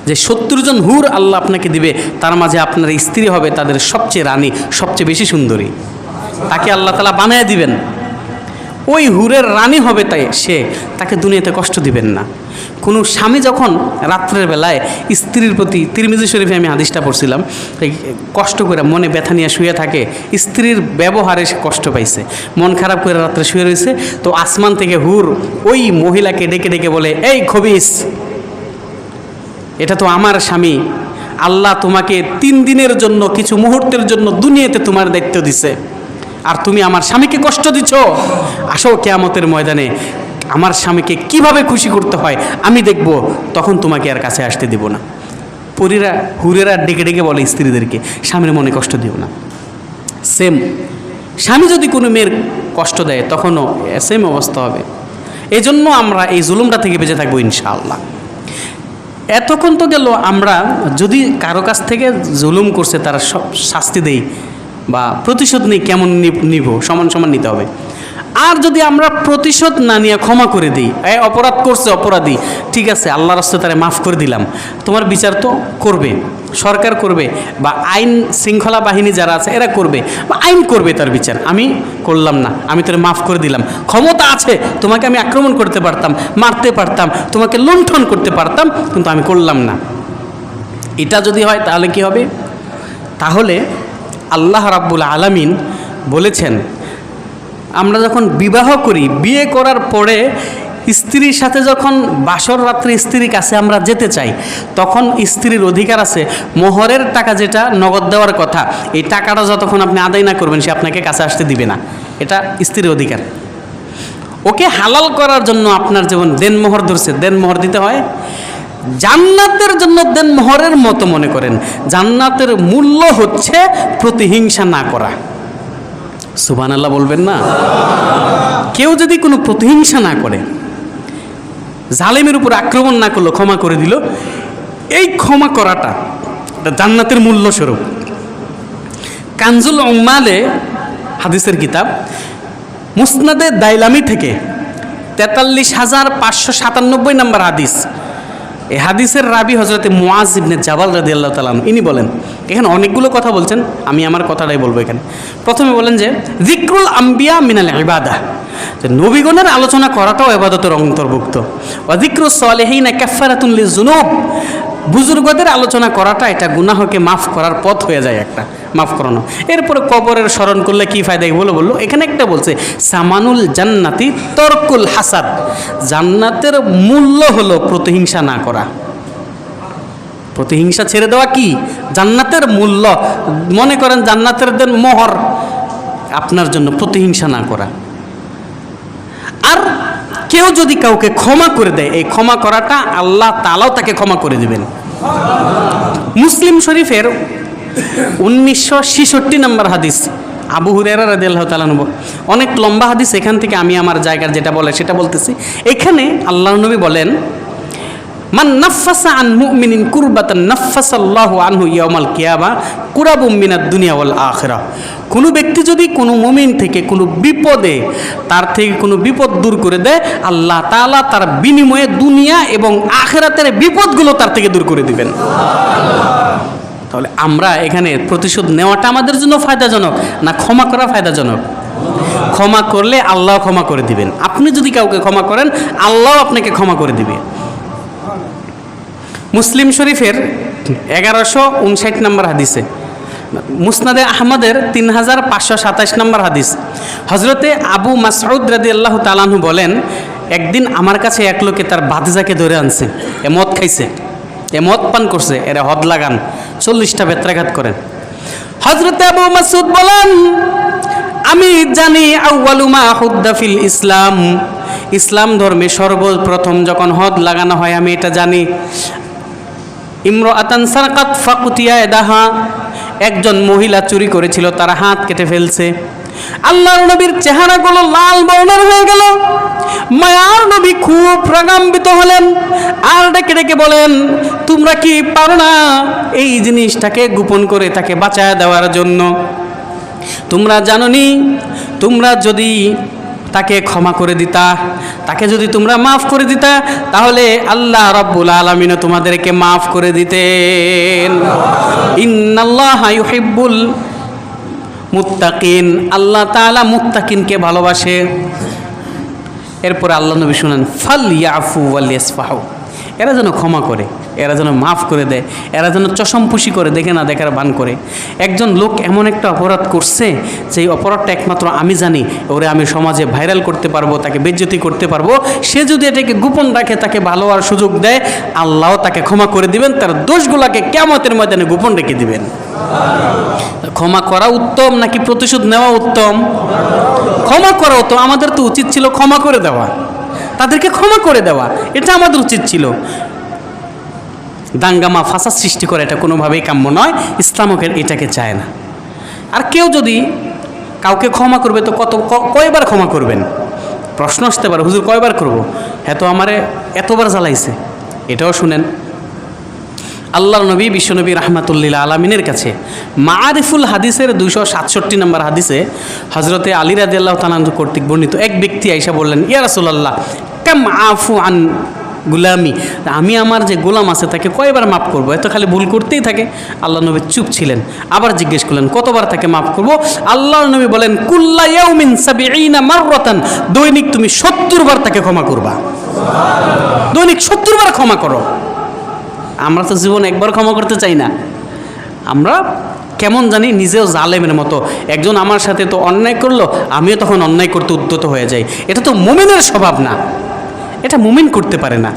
যে 70 জন হুর আল্লাহ আপনাকে দিবে, তার মাঝে আপনার স্ত্রী হবে তাদের সবচেয়ে রানী, সবচেয়ে বেশি সুন্দরী, তাকে আল্লাহ তাআলা বানায় দিবেন। ওই হুরের রানী হবে, তাই তাকে দুনিয়াতে কষ্ট দিবেন না। কোনো স্বামী যখন রাত্রের বেলায় স্ত্রীর প্রতি, তিরমিজি শরীফে আমি হাদিসটা পড়ছিলাম, কষ্ট করে মনে ব্যথা নিয়ে শুয়ে থাকে, স্ত্রীর ব্যবহারে সে কষ্ট পাইছে, মন খারাপ করে রাত্রে শুয়ে রয়েছে, তো আসমান থেকে হুর ওই মহিলাকে ডেকে ডেকে বলে, এই খবিস, এটা তো আমার স্বামী, আল্লাহ তোমাকে 3 দিনের জন্য, কিছু মুহূর্তের জন্য দুনিয়াতে তোমার দায়িত্ব দিছে, আর তুমি আমার স্বামীকে কষ্ট দিচ্ছ। আসো কিয়ামতের ময়দানে আমার স্বামীকে কিভাবে খুশি করতে হয় আমি দেখব, তখন তোমাকে আর কাছে আসতে দেব না। হুরেরা ডেকে ডেকে বলে স্ত্রীদেরকে, স্বামীর মনে কষ্ট দিও না। সেম স্বামী যদি কোনো মেয়ের কষ্ট দেয়, তখনও সেম অবস্থা হবে। এই জন্য আমরা এই জুলুমটা থেকে বেঁচে থাকবো ইনশাআল্লাহ। এতক্ষণ তো গেল, আমরা যদি কারো কাছ থেকে জুলুম করছে তারা সব শাস্তি দেই বা প্রতিশোধ নেই, কেমন নিব, সমান সমান নিতে হবে। আর যদি আমরা প্রতিশোধ না নিয়ে ক্ষমা করে দিই, অপরাধ করছে অপরাধী, ঠিক আছে আল্লাহর রাস্তায় তারে মাফ করে দিলাম, তোমার বিচার তো করবে, সরকার করবে, বা আইন শৃঙ্খলা বাহিনী যারা আছে এরা করবে, বা আইন করবে তার বিচার। আমি করলাম না, আমি তোরে মাফ করে দিলাম। ক্ষমতা আছে, তোমাকে আমি আক্রমণ করতে পারতাম, মারতে পারতাম, তোমাকে লুণ্ঠন করতে পারতাম, কিন্তু আমি করলাম না। এটা যদি হয় তাহলে কি হবে? তাহলে আল্লাহ রাব্বুল আলামিন বলেছেন, আমরা যখন বিবাহ করি, বিয়ে করার পরে স্ত্রীর সাথে যখন বাসর রাত্রে স্ত্রীর কাছে আমরা যেতে চাই, তখন স্ত্রীর অধিকার আছে মোহরের টাকা, যেটা নগদ দেওয়ার কথা, এই টাকাটা যতক্ষণ আপনি আদায় না করবেন সে আপনাকে কাছে আসতে দিবে না। এটা স্ত্রীর অধিকার। ওকে হালাল করার জন্য আপনার যেমন দেনমোহর ধরছে, দেনমোহর দিতে হয়। জান্নাতের জন্য দেনমোহরের মতো মনে করেন, জান্নাতের মূল্য হচ্ছে প্রতিহিংসা না করা। সুবহানাল্লাহ বলবেন না? কেউ যদি কোনো প্রতিহিংসা না করে, জালেমের উপর আক্রমণ না করলো, ক্ষমা করে দিল, এই ক্ষমা করাটা জান্নাতের মূল্য স্বরূপ। কানজুল উম্মালে হাদিসের কিতাব, মুসনাদে দাইলামি থেকে 43,597 নম্বর হাদিস। এই হাদিসের রাবি হযরতে মুআজ ইবনে জাবাল রাদিয়াল্লাহু তাআলা আনহু, ইনি বলেন, এখানে অনেকগুলো কথা বলছেন, আমি আমার কথাটাই বলবো এখানে। প্রথমে বলেন যে যিকরুল আম্বিয়া মিনাল ইবাদাহ, যে নবীগণের আলোচনা করাটাও ইবাদতের অন্তর্ভুক্ত। ওয়া যিকরুস সালিহিনা কাফফারাতুন লিযুনুব, বুজুর্গদের আলোচনা করাটা এটা গুনাহকে মাফ করার পথ হয়ে যায়, একটা মাফ করানো। এরপরে কবরের স্মরণ করলে কি ফায়দা বললো এখানে একটা বলছে, সামানুল জান্নাতি তরকুল হাসাদ, জান্নাতের মূল্য হলো প্রতিহিংসা না করা। প্রতিহিংসা ছেড়ে দেওয়া কি জান্নাতের মূল্য। মনে করেন জান্নাতের দেন মোহর, আপনার জন্য প্রতিহিংসা না করা। আর কেউ যদি কাউকে ক্ষমা করে দেয়, এই ক্ষমা করাটা আল্লাহ তাআলাও তাকে ক্ষমা করে দিবেন। মুসলিম শরীফের 1966 নম্বর হাদিস, আবু হুরায়রা রাদিয়াল্লাহু তাআলা আনহু। অনেক লম্বা হাদিস, এখান থেকে আমি আমার জায়গার যেটা বলে সেটা বলতেছি। এখানে আল্লাহর নবী বলেন, মান নাফাসা আন মুমিনিন কুরবাতান নাফাসাল্লাহু আনহু ইয়াউমাল কিয়ামা কুরাবুম মিনাদ দুনিয়া ওয়াল আখিরাহ। কোনো ব্যক্তি যদি কোনো মুমিন থেকে কোনো বিপদে, তার থেকে কোনো বিপদ দূর করে দেয়, আল্লাহ তাআলা তার বিনিময়ে দুনিয়া এবং আখিরাতের বিপদগুলো তার থেকে দূর করে দিবেন। তাহলে আমরা এখানে প্রতিশোধ নেওয়াটা আমাদের জন্য ফায়দাজনক না ক্ষমা করা ফায়দাজনক? ক্ষমা করলে আল্লাহ ক্ষমা করে দিবেন। আপনি যদি কাউকে ক্ষমা করেন, আল্লাহ আপনাকে ক্ষমা করে দিবে। মুসলিম শরীফের 1159 নম্বর হাদিসে, মুসনাদে আহমদের 3527 নম্বর হাদিস, হজরতে আবু মাসউদ রাদিয়াল্লাহু তাআলা আনহু বলেন, একদিন আমার কাছে এক লোকে তার ভাতিজাকে ধরে আনছে, এ মদ খাইছে, এ মদ পান করছে, এরা হদ লাগান 40টা বেত্রাঘাত করেন। হজরতে আবু মাসউদ বলেন, আমি জানি আউয়ালু মা হুদ্দা ফিল ইসলাম, ইসলাম ধর্মে সর্বপ্রথম যখন হদ লাগানো হয় আমি এটা জানি। ইমরাআতান সারকাত ফাকুতিয়া ইয়াদাহা, একজন মহিলা চুরি করেছিল, তার হাত কেটে ফেলছে। আল্লাহর নবীর চেহারাগুলো লাল বর্ণের হয়ে গেল। মায়ার নবী খুব রাগান্বিত হলেন, আর ডেকে ডেকে বলেন, তোমরা কি পারো না এই জিনিসটাকে গোপন করে তাকে বাঁচায় দেওয়ার জন্য? তোমরা জানোনি, তোমরা যদি তাকে ক্ষমা করে দিতা, তাকে যদি তোমরা মাফ করে দিতা, তাহলে আল্লাহ রাব্বুল আলামিন তোমাদেরকে মাফ করে দিতেন। ইন্নাল্লাহা ইউহিব্বুল মুত্তাকিন, আল্লাহ তাআলা মুত্তাকিনকে ভালোবাসে। এরপরে আল্লাহ নবী শুনান, ফাল ইয়াফু ওয়াল ইয়াসফাহু, এরা যেন ক্ষমা করে, এরা যেন মাফ করে দেয়, এরা যেন চশমপুষি করে দেখে না দেখার ভান করে। একজন লোক এমন একটা অপরাধ করছে, সেই অপরাধটা একমাত্র আমি জানি, ওরে আমি সমাজে ভাইরাল করতে পারবো, তাকে বেজ্জতি করতে পারবো। সে যদি এটাকে গোপন রাখে, তাকে ভালো হওয়ার সুযোগ দেয়, আল্লাহ তাকে ক্ষমা করে দিবেন, তার দোষগুলোকে কিয়ামতের ময়দানে গোপন রেখে দিবেন। ক্ষমা করা উত্তম নাকি প্রতিশোধ নেওয়া উত্তম? ক্ষমা করা উত্তম। আমাদের তো উচিত ছিল ক্ষমা করে দেওয়া, তাদেরকে ক্ষমা করে দেওয়া, এটা আমাদের উচিত ছিল। দাঙ্গামা ফাসাদ সৃষ্টি করে এটা কোনোভাবেই কাম্য নয়, ইসলামও এটাকে চায় না। আর কেউ যদি কাউকে ক্ষমা করবে তো কয়বার ক্ষমা করবেন? প্রশ্ন আসতে পারে, হুজুর কয়বার করব? হ্যাঁ, তো আমারে এতবার জ্বালাইছে, এটাও শুনেন। আল্লাহর নবী বিশ্বনবী রাহমাতুল্লিল আলামিনের কাছে মারিফুল হাদিসের 267 নম্বর হাদিসে হজরতে আলী রাদিয়াল্লাহু তাআলা আনহু কর্তৃক বর্ণিত এক ব্যক্তি আইসা বললেন, ইয়া রাসূলুল্লাহ কাম আফু আন গুলামি, আমি আমার যে গোলাম আছে তাকে কয়বার মাফ করবো? এত খালি ভুল করতেই থাকে। আল্লাহ নবী চুপ ছিলেন। আবার জিজ্ঞেস করলেন, কতবার তাকে মাফ করবো? আল্লাহর নবী বলেন, কুল্লা ইয়াউমিন 70 মাররাতান, দৈনিক তুমি 70 বার তাকে ক্ষমা করবা। দৈনিক 70 বার ক্ষমা করো। আমরা তো জীবন একবার ক্ষমা করতে চাই না। আমরা কেমন জানি নিজেও জালেমের মতো। একজন আমার সাথে তো অন্যায় করলো, আমিও তখন অন্যায় করতে উদ্যত হয়ে যাই। এটা তো মুমিনের স্বভাব না, এটা মুমিন করতে পারে না,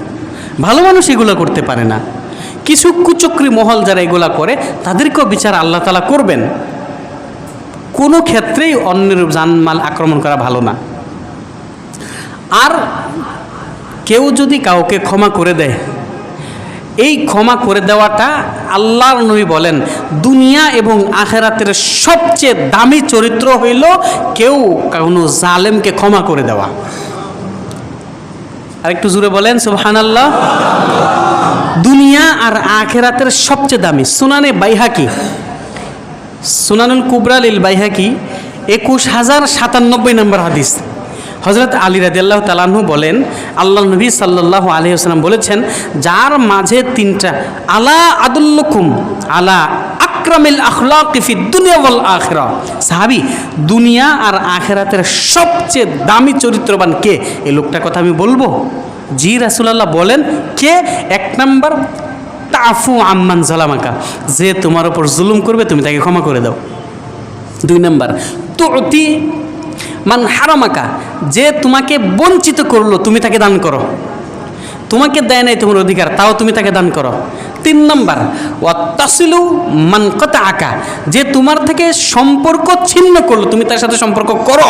ভালো মানুষ এগুলো করতে পারে না। কিছু কুচক্রী মহল যারা এগুলা করে, তাদেরকেও বিচার আল্লাহ তাআলা করবেন। কোনো ক্ষেত্রেই অন্যের জানমাল আক্রমণ করা ভালো না। আর কেউ যদি কাউকে ক্ষমা করে দেয়, এই ক্ষমা করে দেওয়াটা আল্লাহর নবী বলেন দুনিয়া এবং আখিরাতের সবচেয়ে দামি চরিত্র হইল কেউ কোনো জালেমকে ক্ষমা করে দেওয়া। আর একটু জোরে বলেন সুবহানাল্লাহ। দুনিয়া আর আখিরাতের সবচেয়ে দামি। সুনানে বাইহাকি, সুনানুল কুবরা লিল বাইহাকি 21097 নম্বর হাদিস, হযরত আলী রাদিয়াল্লাহু তাআলা আনহু বলেন, আল্লাহ নবী সাল্লাল্লাহু আলাইহি ওয়াসাল্লাম বলেছেন, যার মাঝে তিনটা, আলা আদুল্লুকুম আলা আকরামিল আখলাকি ফিদ দুনিয়া ওয়াল আখিরা। সাহাবী, দুনিয়া আর আখিরাতের সবচেয়ে দামি চরিত্রবান কে? এই লোকটার কথা আমি বলবো? জি রাসূলুল্লাহ। বলেন কে? 1 নাম্বার, তাফু আম্মান জালামাকা, যে তোমার উপর জুলুম করবে তুমি তাকে ক্ষমা করে দাও। 2 নাম্বার, তুতি মান হারামাকা, যে তোমাকে বঞ্চিত করলো তুমি তাকে দান করো, তোমাকে দেয় নাই তোমার অধিকার, তাও তুমি তাকে দান করো। 3 নাম্বার, ওয়াতাসিলু মান কাতাআকা, যে তোমার থেকে সম্পর্ক ছিন্ন করলো তুমি তার সাথে সম্পর্ক করো।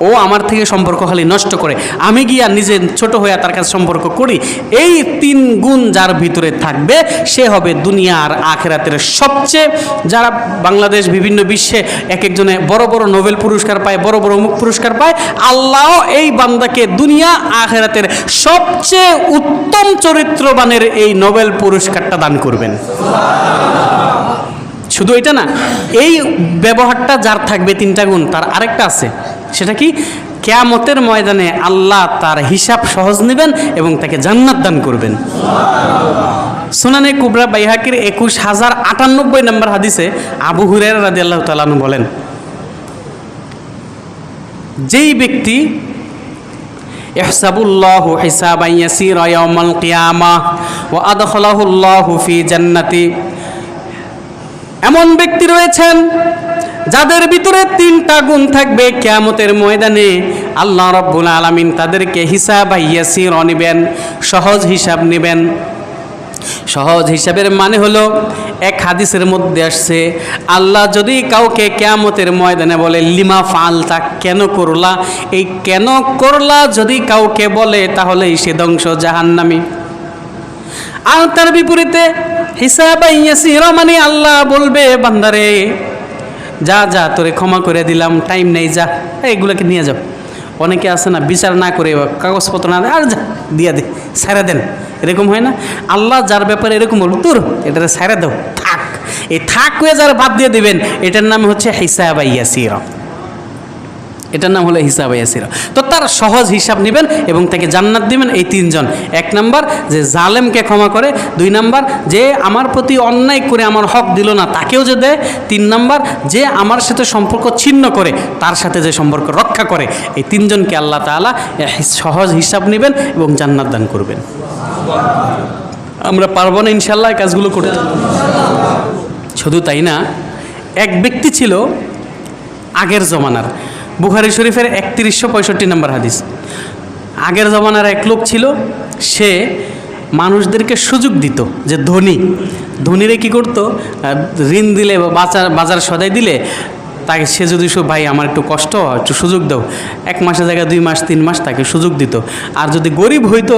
ও আমার থেকে সম্পর্ক খালি নষ্ট করে, আমি গিয়া নিজে ছোট হয়ে তার কাছে সম্পর্ক করি। এই 3 গুণ যার ভিতরে থাকবে সে হবে দুনিয়া আর আখিরাতের সবচেয়ে, যারা বাংলাদেশ বিভিন্ন বিশ্বে এক একজনে বড় বড় নোবেল পুরস্কার পায়, বড় বড় অমুক পুরস্কার পায়, আল্লাহ এই বান্দাকে দুনিয়া আখিরাতের সবচেয়ে উত্তম চরিত্রবানের এই নোবেল পুরস্কারটা দান করবেন। শুধু এটা না, এই ব্যবহারটা যার থাকবে 3টা গুণ, তার আরেকটা আছে, সেটা কি? কিয়ামতের ময়দানে আল্লাহ তার হিসাব সহজ নেবেন এবং তাকে জান্নাত দান করবেন। সুনানে কুবরা বাইহাকির 21098 নম্বর হাদিসে আবু হুরায়রা রাদিয়াল্লাহু তাআলা আনহু বলেন, যেই ব্যক্তি ইহসাবুল্লাহু হিসাবান ইয়াসীরা ইয়াউমাল কিয়ামাহ ওয়া আদখালাহুল্লাহু ফি জান্নাতি, এমন ব্যক্তি রয়েছেন যাদের ভিতরে 3টা গুণ থাকবে, কিয়ামতের ময়দানে আল্লাহ রাব্বুল আলামিন তাদেরকে হিসাবান ইয়াসীরা নেবেন, সহজ হিসাব নেবেন। সহজ হিসাবের মানে হলো, এক হাদিসের মধ্যে আসছে, আল্লাহ যদি কাউকে কিয়ামতের ময়দানে বলে লিমা ফালতা, কেন করলা, এই কেন করলা যদি কাউকে বলে তাহলেই সে ধ্বংস, জাহান্নামী। আর তার বিপরীতে হিসাবান ইয়াসীরা মানে আল্লাহ বলবে, বান্দারে যা যা তোরে ক্ষমা করে দিলাম, টাইম নেই, যা এইগুলোকে নিয়ে যাও। অনেকে আছে না, বিচার না করে কাগজপত্র না, আর যা দিয়া দে, ছাড়া দেন, এরকম হয় না? আল্লাহ যার ব্যাপারে এরকম বল, তোর এটা ছাড়া দাও, থাক, এই থাক হয়ে যারা বাদ দিয়ে দিবেন, এটার নাম হচ্ছে হিসাবান ইয়াসীরা, এটার নাম হলো হিসাবান ইয়াসীরা। তো তার সহজ হিসাব নেবেন এবং তাকে জান্নাত দিবেন এই 3 জন। 1 নাম্বার যে জালেমকে ক্ষমা করে, 2 নাম্বার যে আমার প্রতি অন্যায় করে আমার হক দিল না তাকেও যে দেয়, 3 নাম্বার যে আমার সাথে সম্পর্ক ছিন্ন করে তার সাথে যে সম্পর্ক রক্ষা করে। এই 3 জনকে আল্লাহ তাআলা সহজ হিসাব নেবেন এবং জান্নাত দান করবেন। আমরা পারবো না ইনশাআল্লাহ এই কাজগুলো করতে? শুধু তাই না, এক ব্যক্তি ছিল আগের জমানার, বুখারী শরীফের 3165 নম্বর হাদিস। আগের জমানার এক লোক ছিল, সে মানুষদেরকে সুযোগ দিত, যে ধনীরে কি করতো, ঋণ দিলে বা বাজার সদাই দিলে তাকে, সে যদি ভাই আমার একটু কষ্ট, একটু সুযোগ দাও, 1 মাসের জায়গায় 2 মাস 3 মাস তাকে সুযোগ দিত। আর যদি গরিব হইতো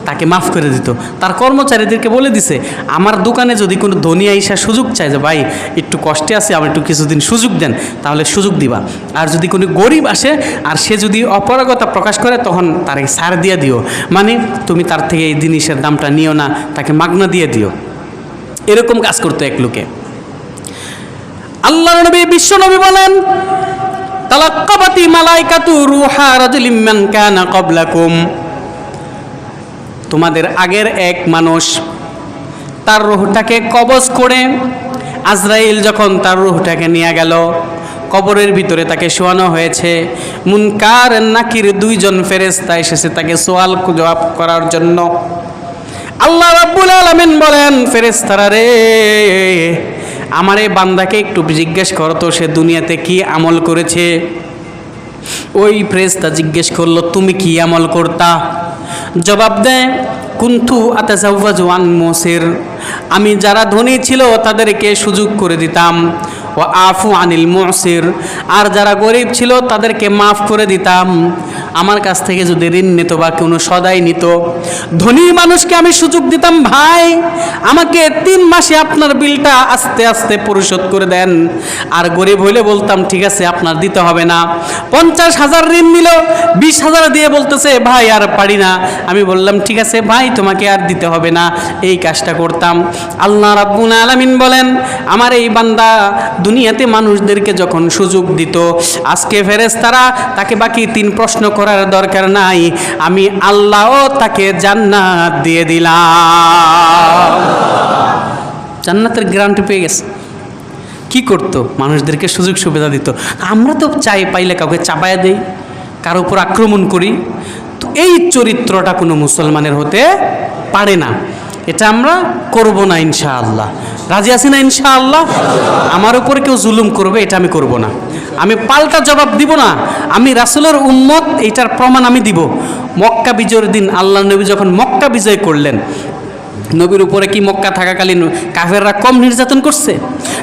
তাকে মাফ করে দিত। তার কর্মচারীদেরকে বলে দিছে, আমার দোকানে যদি কোনো ধনী আইসা সুযোগ চায় যে ভাই একটু কষ্টে আছে, আমার একটু কিছুদিন সুযোগ দেন, তাহলে সুযোগ দিবা। আর যদি কোনো গরিব আসে আর সে যদি অপারগতা প্রকাশ করে, তখন তাকে ছাড় দিয়ে দিও, মানে তুমি তার থেকে এই জিনিসের দামটা নিও না, তাকে মাগনা দিয়ে দিও। এরকম কাজ করতো এক লোকে। আল্লাহর নবী, বিশ্ব নবী বলেন, তালাক্কাবাতি মালাইকাতু রূহা রাজুলিম মান কানা ক্বাবলাকুম, তোমাদের আগের এক মানুষ তার রূহটাকে কবজ করে আজরাইল যখন তার রূহটাকে নিয়ে গেল, কবরের ভিতরে তাকে শোয়ানো হয়েছে। মুনকার নাকির 2 জন ফেরেশতা এসেছে তাকে সওয়াল জবাব করার জন্য। আল্লাহ রাব্বুল আলামিন বলেন, ফেরেশতারা রে, আমার এই বান্দাকে একটু জিজ্ঞেস করতো সে দুনিয়াতে কি আমল করেছে। ওই ফেরেশতা জিজ্ঞেস করলো, তুমি কি আমল করতা? জবাব দেয়, কুনতু আতাজাওয়াজু আন মুসির, আমি যারা ধনী ছিল তাদেরকে সুযোগ করে দিতাম, ও আফু আনিল মুসির, আর যারা গরিব ছিল তাদেরকে মাফ করে দিতাম। আমার কাছ থেকে যদি ঋণ নিত বা কোনো সদাই নিত, ধনী মানুষকে আমি সুযোগ দিতাম, ভাই আমাকে 3 মাসে আপনার বিলটা আস্তে আস্তে পরিশোধ করে দেন। আর গরিব হইলে বলতাম ঠিক আছে আপনার দিতে হবে না। 50,000 ঋণ নিল, 20,000 দিয়ে বলতেছে ভাই আর পারি না, আমি বললাম ঠিক আছে ভাই তোমাকে আর দিতে হবে না, এই কাজটা করতাম। আল্লাহ রাব্বুল আলামিন বলেন, আমার এই বান্দা দুনিয়াতে মানুষদেরকে যখন সুযোগ দিত, আজকে ফেরেশতারা তাকে বাকি 3 প্রশ্ন করার দরকার নাই, আমি আল্লাহও তাকে জান্নাত দিয়ে দিলাম। জান্নাতের গ্যারান্টি পেয়ে গেছে। কি করতো? মানুষদেরকে সুযোগ সুবিধা দিত। আমরা তো চাই পাইলে কাউকে চাপায়া দেই, কারো উপর আক্রমণ করি। তো এই চরিত্রটা কোনো মুসলমানের হতে পারে না। এটা আমরা করব না ইনশাআল্লাহ। রাজি আছি না ইনশাআল্লাহ? আমার উপর কেউ জুলুম করবে এটা আমি করব না। আমি পাল্টা জবাব দিব না। আমি রাসূলের উম্মত, এটার প্রমাণ আমি দিব। মক্কা বিজয়ের দিন আল্লাহ নবী যখন মক্কা বিজয় করলেন, নবীর উপরে কি মক্কা থাকাকালীন কাফেররা কম নির্যাতন করছে?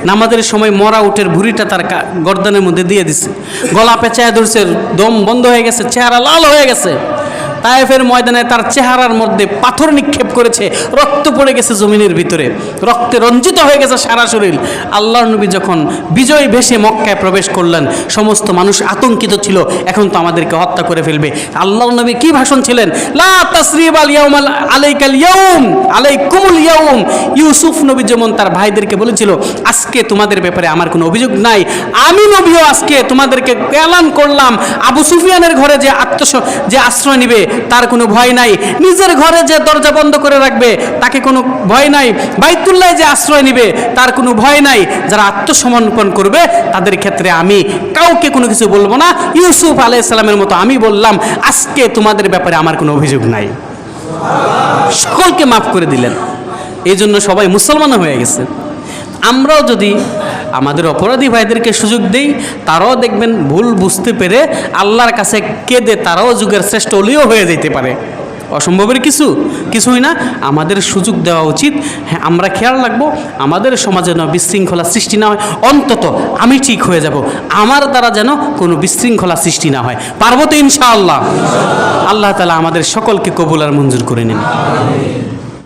নামাজের সময় মরা উটের ভুঁড়িটা তার গর্দানের মধ্যে দিয়ে দিছে, গলা পেঁচায় ধরছে, দম বন্ধ হয়ে গেছে, চেহারা লাল হয়ে গেছে। তায়েফের ময়দানে তার চেহারার মধ্যে পাথর নিক্ষেপ করেছে, রক্ত পড়ে গেছে জমিনের ভিতরে, রক্তে রঞ্জিত হয়ে গেছে সারা শরীর। আল্লাহর নবী যখন বিজয় ভেসে মক্কায় প্রবেশ করলেন, সমস্ত মানুষ আতঙ্কিত ছিল, এখন তো আমাদেরকে হত্যা করে ফেলবে। আল্লাহর নবী কি ভাষণ ছিলেন? লা তাসরিবাল ইয়াউম আলাইকাল ইয়াউম আলাইকুমুল ইয়াউম। ইউসুফ নবী যেমন তার ভাইদেরকে বলেছিল, আজকে তোমাদের ব্যাপারে আমার কোনো অভিযোগ নাই, আমি নবীও আজকে তোমাদেরকে এলান করলাম, আবু সুফিয়ানের ঘরে যে আশ্রয় নিবে তার কোনো ভয় নাই, নিজের ঘরে যে দরজা বন্ধ করে রাখবে তাকে কোনো ভয় নাই, বাইতুল্লাহ যে আশ্রয় নিবে তার কোনো ভয় নাই, যারা আত্মসমর্পণ করবে তাদের ক্ষেত্রে আমি কাউকে কোনো কিছু বলবো না। ইউসুফ আলাইহিস সালামের মতো আমি বললাম, আজকে তোমাদের ব্যাপারে আমার কোনো অভিযোগ নাই। সকলকে মাফ করে দিলেন, এই জন্য সবাই মুসলমান হয়ে গেছে। আমরাও যদি আমাদের অপরাধী ভাইদেরকে সুযোগ দেই, তারাও দেখবেন ভুল বুঝতে পেরে আল্লাহর কাছে কেঁদে তারাও যুগের শ্রেষ্ঠ অলিও হয়ে যেতে পারে। অসম্ভবের কিছুই না, আমাদের সুযোগ দেওয়া উচিত। হ্যাঁ, আমরা খেয়াল রাখবো আমাদের সমাজে যেন বিশৃঙ্খলা সৃষ্টি না হয়। অন্তত আমি ঠিক হয়ে যাব, আমার দ্বারা যেন কোনো বিশৃঙ্খলা সৃষ্টি না হয়। পারবো তো ইনশাআল্লাহ? আল্লাহ তাআলা আমাদের সকলকে কবুল আর মঞ্জুর করে নিন।